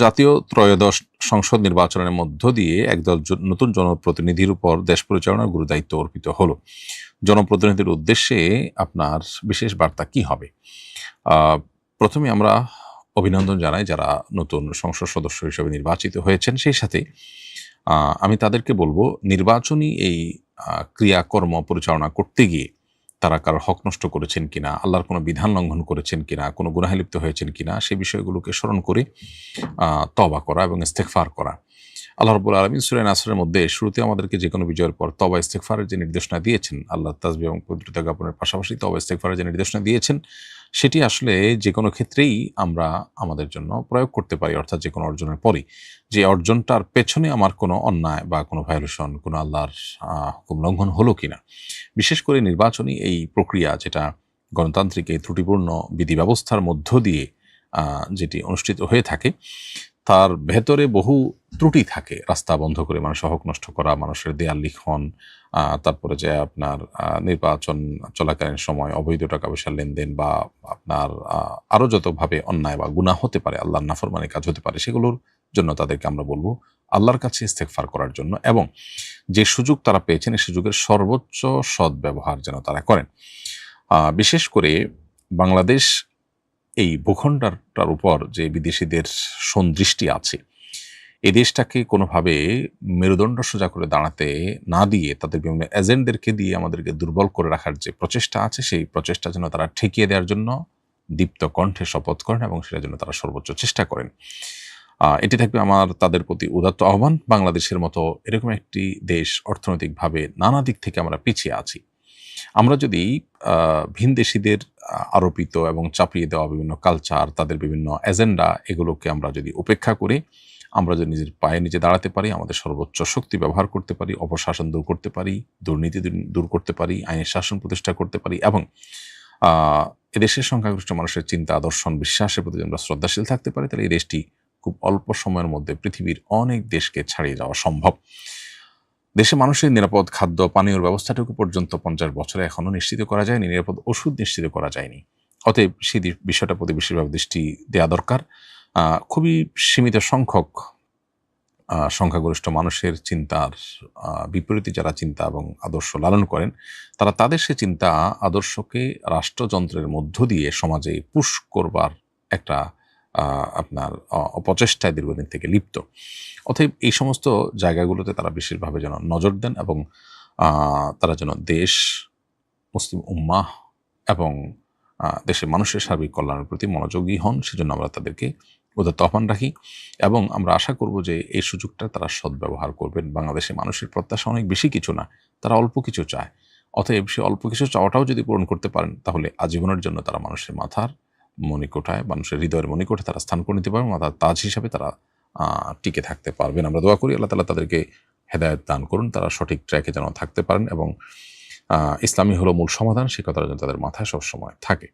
জাতীয় ত্রয়োদশ সংসদ নির্বাচনের মধ্য দিয়ে একদল নতুন জনপ্রতিনিধির উপর দেশ পরিচালনার গুরুদায়িত্ব অর্পিত হলো। জনপ্রতিনিধির উদ্দেশ্যে আপনার বিশেষ বার্তা কি হবে? প্রথমে আমরা অভিনন্দন জানাই যারা নতুন সংসদ সদস্য হিসেবে নির্বাচিত হয়েছেন। সেই সাথে আমি তাদেরকে বলবো, নির্বাচনী এই ক্রিয়াকর্ম পরিচালনা করতে গিয়ে তারা কারো হক নষ্ট করেছেন কিনা, আল্লাহর কোনো বিধান লঙ্ঘন করেছেন কিনা, কোনো গুনাহে লিপ্ত হয়েছেন কিনা, সেই বিষয়গুলোকে স্মরণ করে তওবা করা এবং ইস্তেগফার করা। আল্লাহ রাব্বুল আলামিন সূরা নাসরের মধ্যে শুরুতে আমাদেরকে যেকোনো বিজয়ের পর তওবা ইস্তেগফারের যে নির্দেশনা দিয়েছেন, আল্লাহর তাসবিহ এবং পবিত্রতা জ্ঞাপনের পাশাপাশি তওবা ইস্তেগফারের যে নির্দেশনা দিয়েছেন, সেটি আসলে যেকোনো ক্ষেত্রেই আমরা আমাদের জন্য প্রয়োগ করতে পারি। অর্থাৎ যেকোনো অর্জনের পরই যে অর্জনটার পেছনে আমার কোনো অন্যায় বা কোনো ভায়োলেশন, কোনো আল্লাহর হুকুম লঙ্ঘন হলো কিনা। বিশেষ করে নির্বাচনী এই প্রক্রিয়া, যেটা গণতান্ত্রিক এই ত্রুটিপূর্ণ বিধি ব্যবস্থার মধ্য দিয়ে যেটি অনুষ্ঠিত হয়ে থাকে, তার ভেতরে বহু ত্রুটি থাকে। রাস্তা বন্ধ করে মানুষের হক নষ্ট করা, মানুষের দেয়াল লিখন, তারপরে যে আপনার নির্বাচন চলাকালীন সময় অবৈধ টাকা পয়সার লেনদেন, বা আপনার আরও যতভাবে অন্যায় বা গুনাহ হতে পারে, আল্লাহর নাফরমানি কাজ হতে পারে, সেগুলোর জন্য তাদেরকে আমরা বলবো আল্লাহর কাছে ইস্তেগফার করার জন্য, এবং যে সুযোগ তারা পেয়েছেন এই সুযোগের সর্বোচ্চ সদ্ব্যবহার যেন তারা করেন। বিশেষ করে বাংলাদেশ এই ভূখণ্ডটার উপর যে বিদেশিদের সন্দৃষ্টি আছে, এই দেশটাকে কোনোভাবে মেরুদণ্ড সোজা করে দাঁড়াতে না দিয়ে তাদের বিভিন্ন এজেন্টদেরকে দিয়ে আমাদেরকে দুর্বল করে রাখার যে প্রচেষ্টা আছে, সেই প্রচেষ্টা যেন তারা ঠেকিয়ে দেওয়ার জন্য দীপ্ত কণ্ঠে শপথ করেন এবং সেটার জন্য তারা সর্বোচ্চ চেষ্টা করেন। এটি থাকবে আমার তাদের প্রতি উদাত্ত আহ্বান। বাংলাদেশের মতো এরকম একটি দেশ, অর্থনৈতিকভাবে নানা দিক থেকে আমরা পিছিয়ে আছি। আমরা যদি ভিনদেশীদের আরোপিত এবং চাপিয়ে দেওয়া বিভিন্ন কালচার, তাদের বিভিন্ন এজেন্ডা, এগুলোকে আমরা যদি উপেক্ষা করে আমরা যদি নিজের পায়ে নিজে দাঁড়াতে পারি, আমাদের সর্বোচ্চ শক্তি ব্যবহার করতে পারি, অপশাসন দূর করতে পারি, দুর্নীতি দূর করতে পারি, আইনের শাসন প্রতিষ্ঠা করতে পারি, এবং এদেশের সংখ্যাগরিষ্ঠ মানুষের চিন্তা, দর্শন, বিশ্বাসের প্রতি আমরা শ্রদ্ধাশীল থাকতে পারি, তাহলে এই দেশটি খুব অল্প সময়ের মধ্যে পৃথিবীর অনেক দেশকে ছাড়িয়ে যাওয়া সম্ভব। দেশে মানুষের নিরাপদ খাদ্য পানীয়র ব্যবস্থাটুকু পর্যন্ত 50 বছরে এখনো নিশ্চিত করা যায়নি, নিরাপদ ওষুধ নিশ্চিত করা যায়নি। অতএব সেই বিষয়টার প্রতি বিশেষভাবে দৃষ্টি দেওয়া দরকার। খুবই সীমিত সংখ্যক সংখ্যাগরিষ্ঠ মানুষের চিন্তার বিপরীতে যারা চিন্তা এবং আদর্শ লালন করেন, তারা তাদের সে চিন্তা আদর্শকে রাষ্ট্রযন্ত্রের মধ্য দিয়ে সমাজে পুশ করবার একটা আপনার অপচেষ্টায় দীর্ঘদিন থেকে লিপ্ত। অতএব এই সমস্ত জায়গাগুলোতে তারা বিশেষভাবে যেন নজর দেন, এবং তারা যেন দেশ, মুসলিম উম্মাহ এবং দেশের মানুষের সার্বিক কল্যাণের প্রতি মনোযোগী হন। সেজন্য আমরা তাদেরকে উদাত্ত আহ্বান রাখি, এবং আমরা আশা করব যে এই সুযোগটা তারা সদ্ব্যবহার করবেন। বাংলাদেশের মানুষের প্রত্যাশা অনেক বেশি কিছু না, তারা অল্প কিছু চায়। অতএব সে অল্প কিছু চাওয়াটাও যদি পূরণ করতে পারেন, তাহলে আজীবনের জন্য তারা মানুষের মাথার মণিকোঠায়, মানুষের হৃদয়ের মণিকোঠায় তারা স্থান করে নিতে পারবেন, অর্থাৎ তাজ হিসাবে তারা টিকে থাকতে পারবেন। আমরা দোয়া করি আল্লাহ তাআলা তাদেরকে হেদায়েত দান করুন, তারা সঠিক ট্র্যাকে যেন থাকতে পারেন, এবং ইসলামই হলো মূল সমাধান, সে কথাটা যেন তাদের মাথায় সবসময় থাকে।